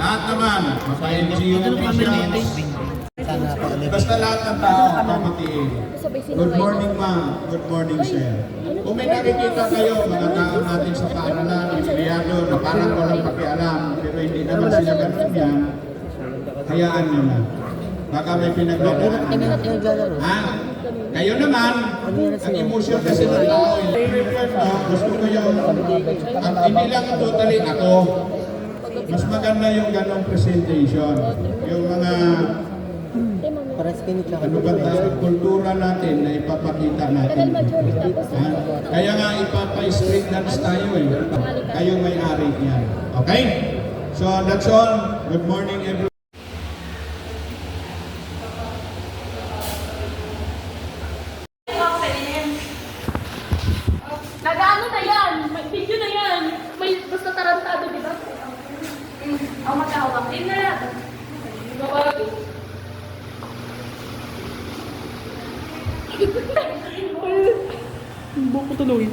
Lahat naman, maka-NGO officials. Basta lahat ng tao, pamatiin. Good morning, ma'am. Good morning, sir. Kung may nakikita kayo, mga tao natin sa paaralan, empleyado na parang walang pakialam, pero hindi naman sila ganun yan, hayaan nyo na. Baka may pinagdadaanan na. Ha? Kayo naman, ang emosyon kasi ng tao, gusto ko yung, at hindi lang totally ako. Mas maganda yung ganong presentation. Yung mga ano ba tayo, kultura natin na ipapakita natin. Kaya nga ipapa-street dance tayo eh. Kayo may-ari yan. Okay? So that's all. Good morning everyone. Nag-ano na yan? May video na yan. May basta tarantado, di ba? Ako magkahawak din na yan. Buko tuloy.